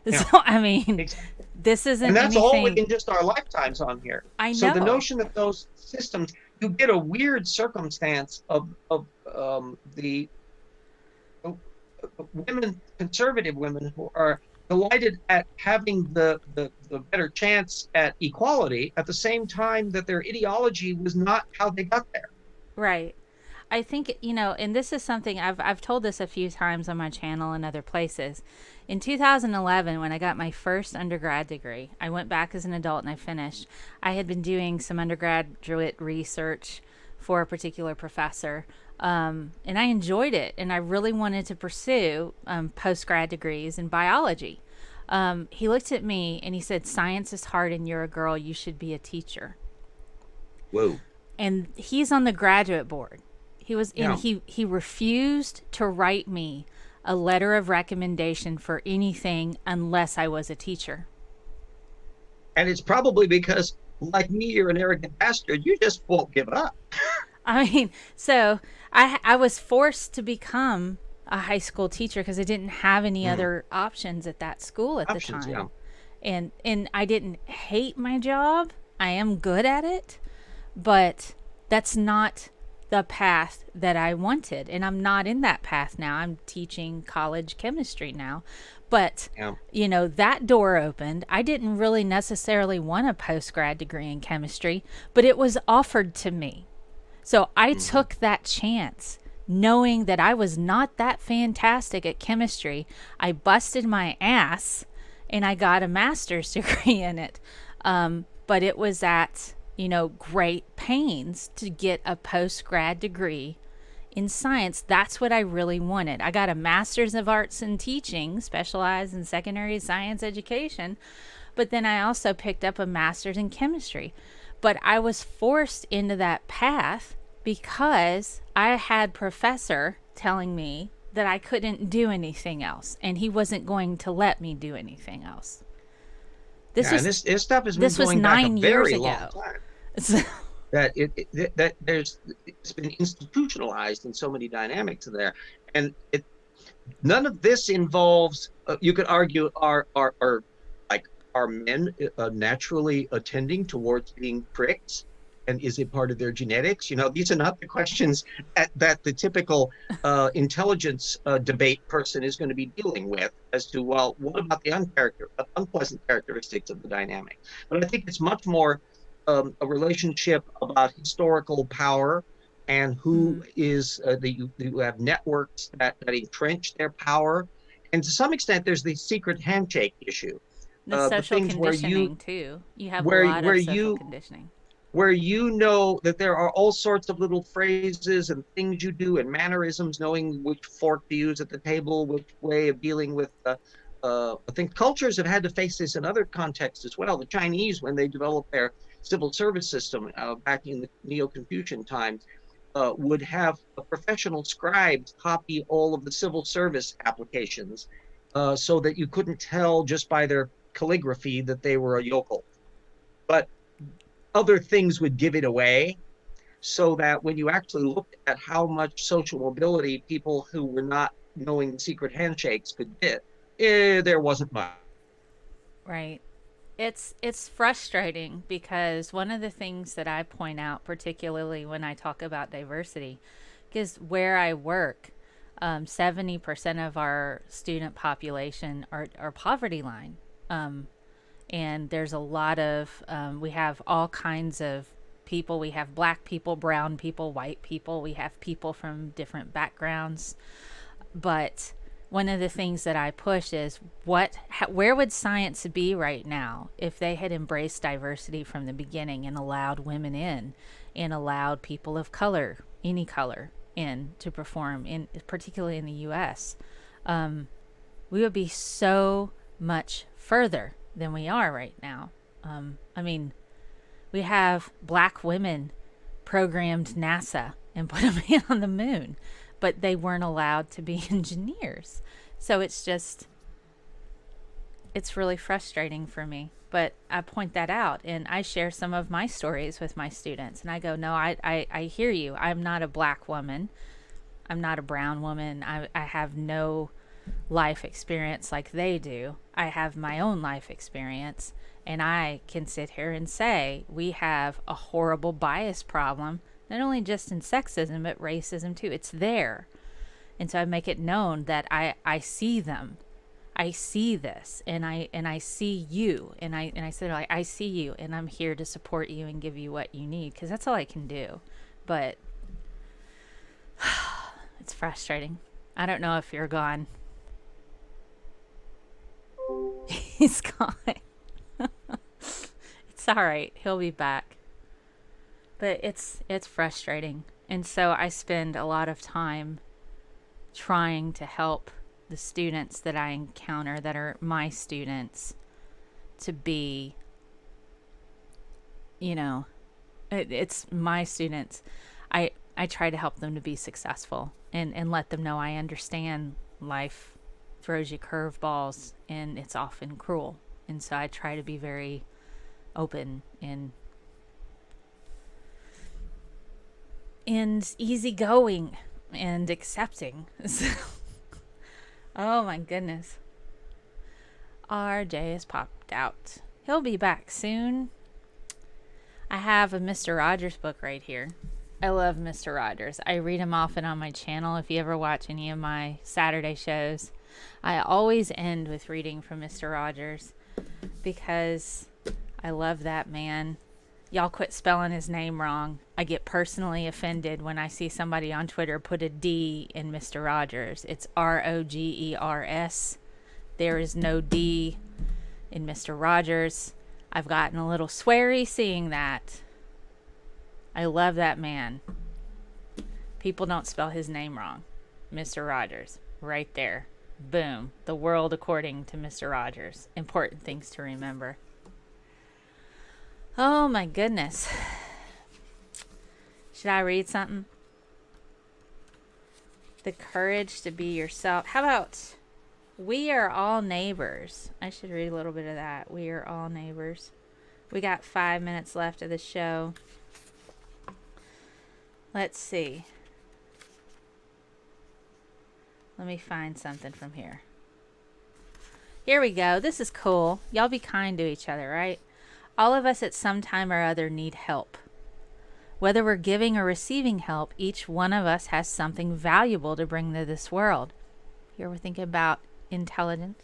Yeah. So, I mean, Exactly. this isn't And that's anything... all in just our lifetimes on here. I know. So the notion that those systems, you get a weird circumstance of the women, conservative women, who are delighted at having the better chance at equality at the same time that their ideology was not how they got there. Right. I think, and this is something I've told this a few times on my channel and other places. In 2011, when I got my first undergrad degree, I went back as an adult and I finished. I had been doing some undergraduate research for a particular professor, and I enjoyed it, and I really wanted to pursue post-grad degrees in biology. He looked at me and he said, "Science is hard and you're a girl, you should be a teacher." Whoa. And he's on the graduate board. He was in. Yeah. He refused to write me a letter of recommendation for anything unless I was a teacher. And it's probably because, like me, you're an arrogant bastard. You just won't give up. I mean, so I was forced to become a high school teacher because I didn't have any other options at that school at the time. Yeah. And I didn't hate my job. I am good at it, but that's not the path that I wanted. And I'm not in that path now. I'm teaching college chemistry now. But, that door opened. I didn't really necessarily want a post-grad degree in chemistry, but it was offered to me. So I took that chance, knowing that I was not that fantastic at chemistry. I busted my ass, and I got a master's degree in it. But it was at great pains to get a post-grad degree in science. That's what I really wanted. I got a master's of arts in teaching, specialized in secondary science education, but then I also picked up a master's in chemistry. But I was forced into that path because I had professor telling me that I couldn't do anything else, and he wasn't going to let me do anything else. This stuff has been going back a very long time. That it's been institutionalized in so many dynamics there, and none of this involves. You could argue are men naturally attending towards being pricks, and is it part of their genetics? These are not the questions that the typical intelligence debate person is going to be dealing with as to, well, what about the unpleasant characteristics of the dynamic? But I think it's much more a relationship about historical power and who is you have networks that entrench their power, and to some extent there's the secret handshake issue. The social conditioning too. You have a lot of social conditioning. Where that there are all sorts of little phrases and things you do and mannerisms, knowing which fork to use at the table, which way of dealing with. I think cultures have had to face this in other contexts as well. The Chinese, when they developed their civil service system back in the Neo-Confucian times, would have professional scribes copy all of the civil service applications so that you couldn't tell just by their calligraphy that they were a yokel. But other things would give it away, so that when you actually looked at how much social mobility people who were not knowing the secret handshakes could get, there wasn't much. Right. It's frustrating because one of the things that I point out, particularly when I talk about diversity, is where I work. 70% of our student population are poverty line. And there's a lot of, we have all kinds of people. We have black people, brown people, white people. We have people from different backgrounds. But one of the things that I push is where would science be right now if they had embraced diversity from the beginning and allowed women in and allowed people of color, any color, in to perform, in particularly in the U.S. We would be so much further than we are right now. I mean, we have black women programmed NASA and put a man on the moon, but they weren't allowed to be engineers. So it's really frustrating for me. But I point that out, and I share some of my stories with my students, and I go, no, I hear you. I'm not a black woman. I'm not a brown woman. I have no life experience like they do. I have my own life experience, and I can sit here and say we have a horrible bias problem, not only just in sexism, but racism too. It's there. And so I make it known that I see them. I see this, and I see you, and I say, like, I see you, and I'm here to support you and give you what you need, because that's all I can do. But it's frustrating. I don't know if you're gone. He's gone. It's all right. He'll be back. But it's frustrating. And so I spend a lot of time trying to help the students that I encounter that are my students to be, it's my students. I try to help them to be successful and let them know I understand life throws you curveballs and it's often cruel. And so I try to be very open and easygoing and accepting. Oh my goodness. RJ has popped out. He'll be back soon. I have a Mr. Rogers book right here. I love Mr. Rogers. I read him often on my channel. If you ever watch any of my Saturday shows, I always end with reading from Mr. Rogers because I love that man. Y'all quit spelling his name wrong. I get personally offended when I see somebody on Twitter put a D in Mr. Rogers. It's Rogers. There is no D in Mr. Rogers. I've gotten a little sweary seeing that. I love that man. People don't spell his name wrong. Mr. Rogers. Right there. Boom. The world according to Mr. Rogers. Important things to remember. Oh my goodness. Should I read something? The courage to be yourself. How about we are all neighbors? I should read a little bit of that. We are all neighbors. We got 5 minutes left of the show. Let's see. Let me find something from here. Here we go. This is cool. Y'all be kind to each other, right? All of us at some time or other need help. Whether we're giving or receiving help, each one of us has something valuable to bring to this world. Here we're thinking about intelligence.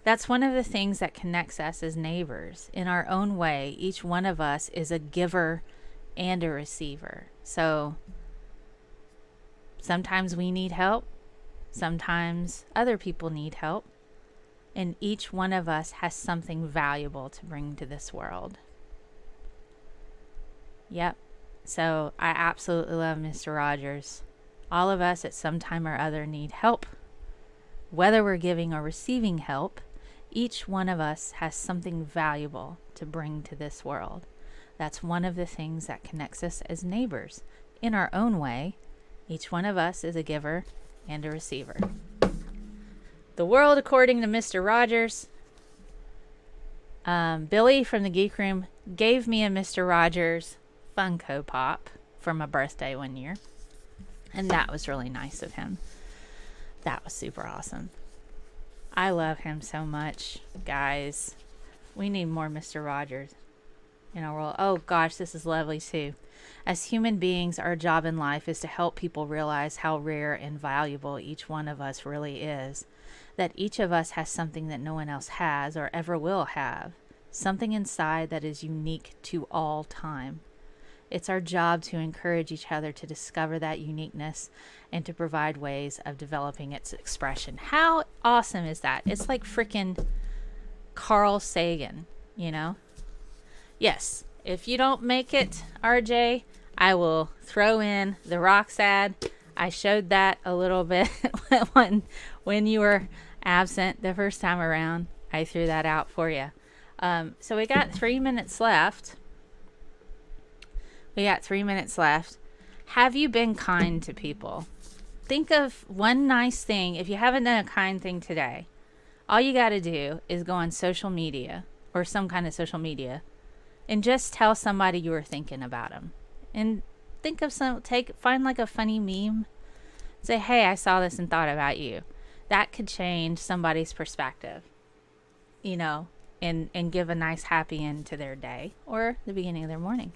That's one of the things that connects us as neighbors. In our own way, each one of us is a giver and a receiver. So sometimes we need help. Sometimes other people need help. And each one of us has something valuable to bring to this world. Yep. So I absolutely love Mr. Rogers. All of us at some time or other need help. Whether we're giving or receiving help, each one of us has something valuable to bring to this world. That's one of the things that connects us as neighbors. In our own way, each one of us is a giver and a receiver. The world according to Mr. Rogers. Billy from the Geek Room gave me a Mr. Rogers Funko Pop for my birthday one year. And that was really nice of him. That was super awesome. I love him so much, guys. We need more Mr. Rogers in our world. Oh gosh, this is lovely too. As human beings, our job in life is to help people realize how rare and valuable each one of us really is. That each of us has something that no one else has or ever will have. Something inside that is unique to all time. It's our job to encourage each other to discover that uniqueness and to provide ways of developing its expression. How awesome is that? It's like freaking Carl Sagan, you know? Yes, if you don't make it, RJ, I will throw in the rocks ad. I showed that a little bit when you were absent the first time around. I threw that out for you. So we got 3 minutes left. Have you been kind to people? Think of one nice thing. If you haven't done a kind thing today, all you got to do is go on social media or some kind of social media and just tell somebody you were thinking about them. And think of find like a funny meme. Say, hey, I saw this and thought about you. That could change somebody's perspective, you know, and give a nice happy end to their day or the beginning of their morning.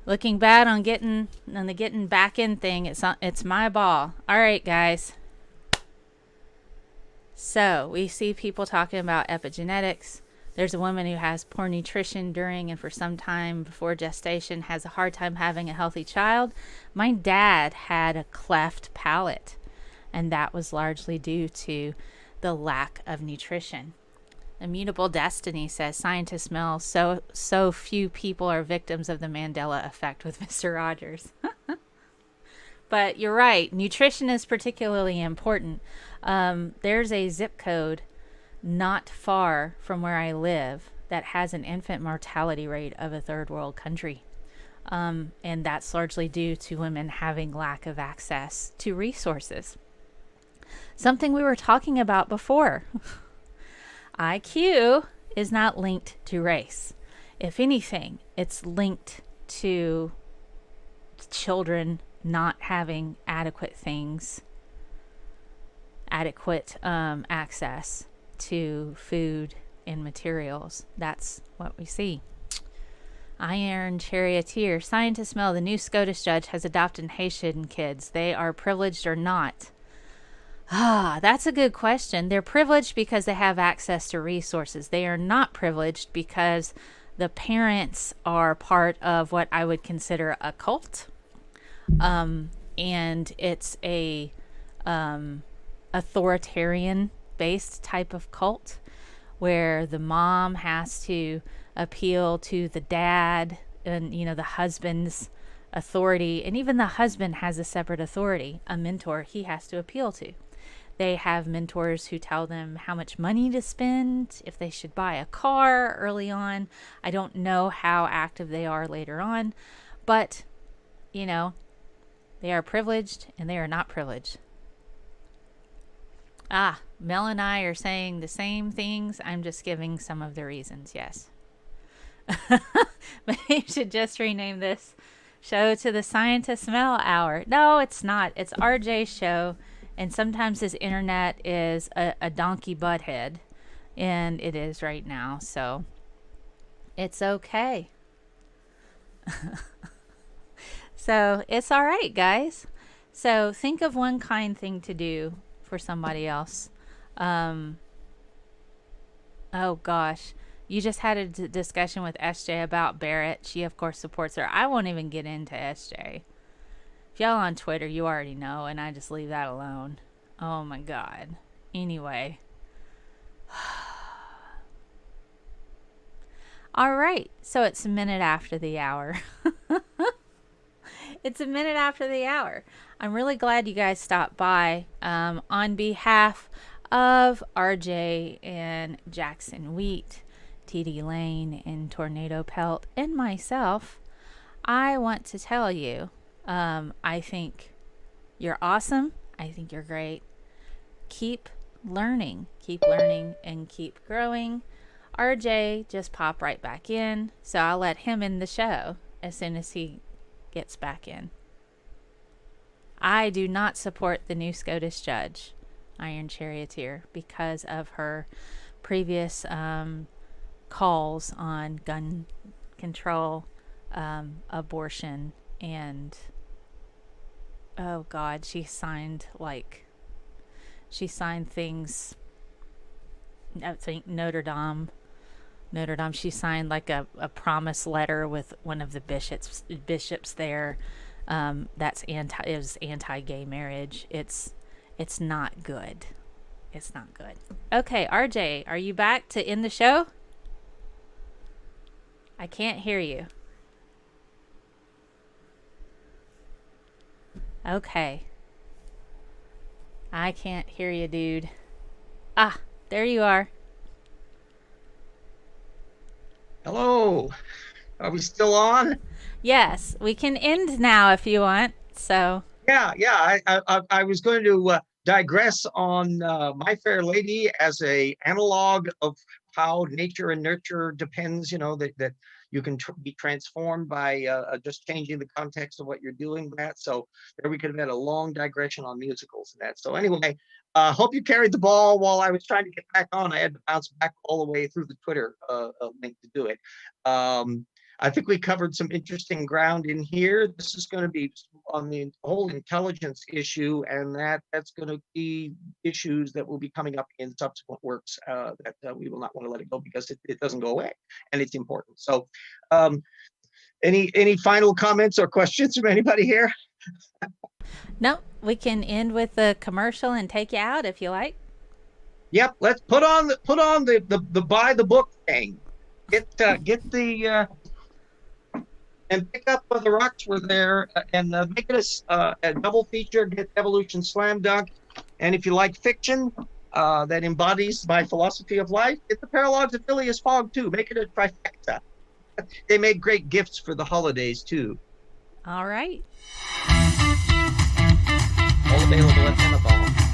Looking bad on the getting back in thing. It's my ball. All right, guys. So we see people talking about epigenetics. There's a woman who has poor nutrition during and for some time before gestation, has a hard time having a healthy child. My dad had a cleft palate, and that was largely due to the lack of nutrition. Immutable Destiny says scientists know so few people are victims of the Mandela effect with Mr. Rogers. But you're right. Nutrition is particularly important. There's a zip code not far from where I live that has an infant mortality rate of a third world country. And that's largely due to women having lack of access to resources. Something we were talking about before. IQ is not linked to race. If anything, it's linked to children not having adequate access to food and materials. That's what we see. Iron Charioteer. Scientists smell the new Scottish judge has adopted Haitian kids. They are privileged or not? That's a good question. They're privileged because they have access to resources. They are not privileged because the parents are part of what I would consider a cult. And it's a authoritarian based type of cult where the mom has to appeal to the dad and, you know, the husband's authority. And even the husband has a separate authority, a mentor he has to appeal to. They have mentors who tell them how much money to spend, if they should buy a car early on. I don't know how active they are later on, but, you know, they are privileged and they are not privileged. Mel and I are saying the same things. I'm just giving some of the reasons, yes. But you should just rename this show to the Scientist Mel Hour. No, it's not. It's RJ's show. And sometimes his internet is a donkey butthead. And it is right now. So it's okay. So it's all right, guys. So think of one kind thing to do for somebody else. Oh gosh. You just had a discussion with SJ about Barrett. She, of course, supports her. I won't even get into SJ. If y'all on Twitter, you already know, and I just leave that alone. Oh my God. Anyway. All right. So it's a minute after the hour. It's a minute after the hour. I'm really glad you guys stopped by. On behalf of RJ and Jackson Wheat, TD Lane and Tornado Pelt, and myself, I want to tell you, I think you're awesome. I think you're great. Keep learning, and keep growing. RJ just popped right back in, so I'll let him in the show as soon as he gets back in. I do not support the new Scottish judge, Iron Charioteer, because of her previous calls on gun control abortion, and oh God, she signed things. I think Notre Dame. She signed like a promise letter with one of the bishops there. It was anti-gay marriage. It's not good. It's not good. Okay, RJ, are you back to end the show? I can't hear you. Okay. I can't hear you, dude. Ah, there you are. Hello. Are we still on? Yes, we can end now if you want. So. Yeah. I was going to digress on My Fair Lady as a analog of how nature and nurture depends. That you can be transformed by just changing the context of what you're doing. So there we could have had a long digression on musicals and that. So anyway, hope you carried the ball while I was trying to get back on. I had to bounce back all the way through the Twitter link to do it. I think we covered some interesting ground in here. This is going to be on the whole intelligence issue, and that's going to be issues that will be coming up in subsequent works that we will not want to let it go because it doesn't go away, and it's important. So any final comments or questions from anybody here? No, we can end with the commercial and take you out if you like. Yep, let's put on the buy the book thing. Get the and pick up The Rocks Were There and make it a double feature. Get Evolution Slam Dunk, and if you like fiction that embodies my philosophy of life, get the Paralogues of Phileas Fogg too. Make it a trifecta. They made great gifts for the holidays too. All right. All available at Amazon.